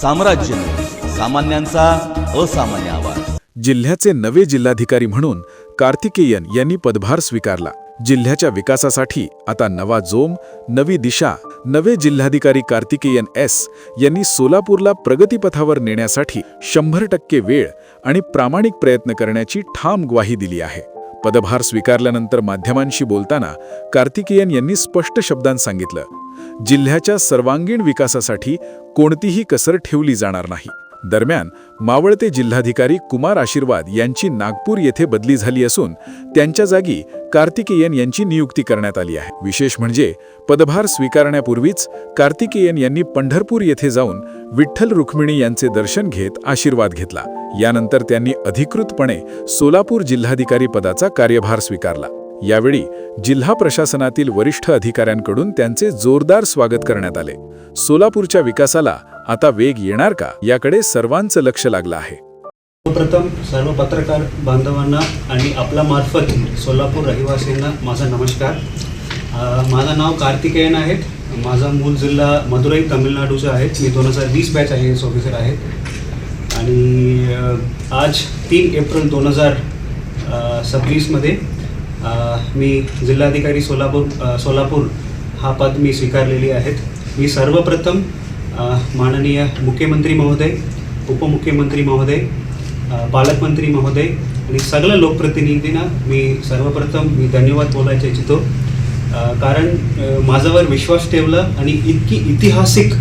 साम्राज्य न्यूज, सामान्यांचा असामान्य आवाज। जिल्ह्याचे नवे जिल्हाधिकारी म्हणून कार्तिकेयन यांनी पदभार स्वीकारला। जिल्ह्याच्या विकासासाठी आता नवा जोम, नवी दिशा। नवे जिल्हाधिकारी कार्तिकेयन एस यांनी सोलापूरला प्रगतीपथावर नेण्यासाठी 100% वेळ आणि प्रामाणिक प्रयत्न करण्याची ठाम ग्वाही दिली आहे। पदभार स्वीकारल्यानंतर माध्यमांशी बोलताना कार्तिकेयन यांनी स्पष्ट शब्दांत सांगितलं, जिल्ह्याच्या सर्वांगीण विकासासाठी कोणतीही कसर ठेवली जाणार नाही। दरम्यान मावळते जिल्हाधिकारी कुमार आशीर्वाद यांची नागपूर येथे बदली झाली असून त्यांच्या जागी कार्तिकेयन यांची नियुक्ती करण्यात आली आहे। विशेष म्हणजे पदभार स्वीकारण्यापूर्वीच कार्तिकेयन यांनी पंढरपूर येथे जाऊन विठ्ठल रुक्मिणी यांचे दर्शन घेत आशीर्वाद घेतला। यानंतर त्यांनी अधिकृतपणे सोलापूर जिल्हाधिकारी पदाचा कार्यभार स्वीकारला। यावेळी जिल्हा प्रशासनातील वरिष्ठ अधिकाऱ्यांकडून त्यांचे जोरदार स्वागत करण्यात आले। सोलापूरच्या विकासाला आता वेग येणार का, याकडे सर्वांचं लक्ष लागलं आहे। सर्वप्रथम सर्व पत्रकार बांधवांना आणि आपला मार्फत सोलापूर रहिवासींना माझा नमस्कार। माझं नाव कार्तिकेयन आहे। माझा मूळ जिल्हा मदुराई तामिळनाडूचा आहे। मी 2020 बॅच IAS ऑफिसर आहे आणि आज 3 एप्रिल 2026 मध्ये मी जिल्हाधिकारी सोलापूर हा पद मी स्वीकारलेली आहेत। मी सर्वप्रथम माननीय मुख्यमंत्री महोदय, उपमुख्यमंत्री महोदय, पालकमंत्री महोदय आणि सगळ्या लोकप्रतिनिधींना मी धन्यवाद बोलायचे इच्छितो, कारण माझ्यावर विश्वास ठेवला आणि इतकी ऐतिहासिक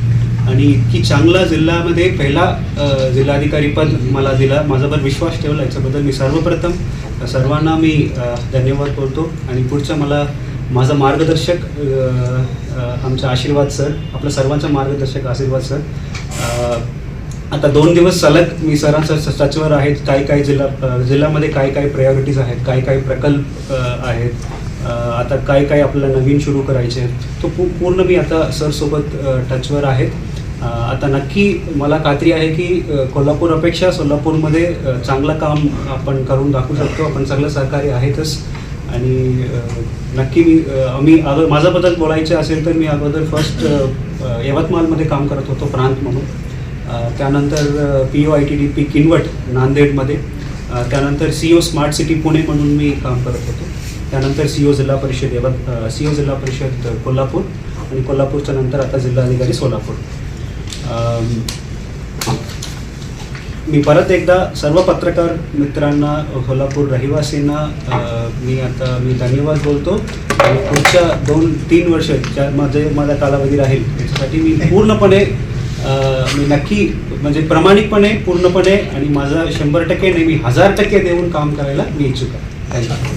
आणि इतकी चांगला जिल्ह्यामध्ये पहिला जिल्हाधिकारी पद मला दिला, माझ्यावर विश्वास ठेवला, याच्याबद्दल मी सर्वप्रथम सर्वांना मी धन्यवाद बोलतो। आणि पुढचं माझा मार्गदर्शक आमचा आशीर्वाद सर, आपल्या सर्वांचा मार्गदर्शक आशीर्वाद सर। आता 2 दिवस सलग मी सरांच्या टचवर आहेत, काय जिल्ह्यामध्ये काय प्रायोरिटीज आहेत, काय प्रकल्प आहेत, आता काय आपल्याला नवीन सुरू करायचे, तो पूर्ण मी आता सरसोबत टचवर आहेत। आता नक्की मला खात्री आहे की कोल्हापूरपेक्षा सोलापूरमध्ये चांगलं काम आपण करून दाखवू शकतो। आपण सगळं सहकारी आहेतच आणि नक्की आम्ही माझ्याबद्दल बोलायचं असेल तर मी अगोदर फर्स्ट यवतमाळमध्ये काम करत होतो प्रांत म्हणून, त्यानंतर POITDP किनवट नांदेडमध्ये, त्यानंतर CO स्मार्ट सिटी पुणे म्हणून मी काम करत होतो, त्यानंतर CO जिल्हा परिषद कोल्हापूर आणि कोल्हापूरच्या नंतर आता जिल्हाधिकारी सोलापूर। मी परत एकदा सर्व पत्रकार मित्रांना, कोल्हापूर रहिवासींना मी धन्यवाद बोलतो आणि पुढच्या 2-3 वर्ष माझा कालावधी राहील याच्यासाठी मी पूर्णपणे मी नक्की म्हणजे प्रामाणिकपणे पूर्णपणे आणि माझा 100% नाही, मी 1000% देऊन काम करायला मी इच्छुक आहे। थँक्यू।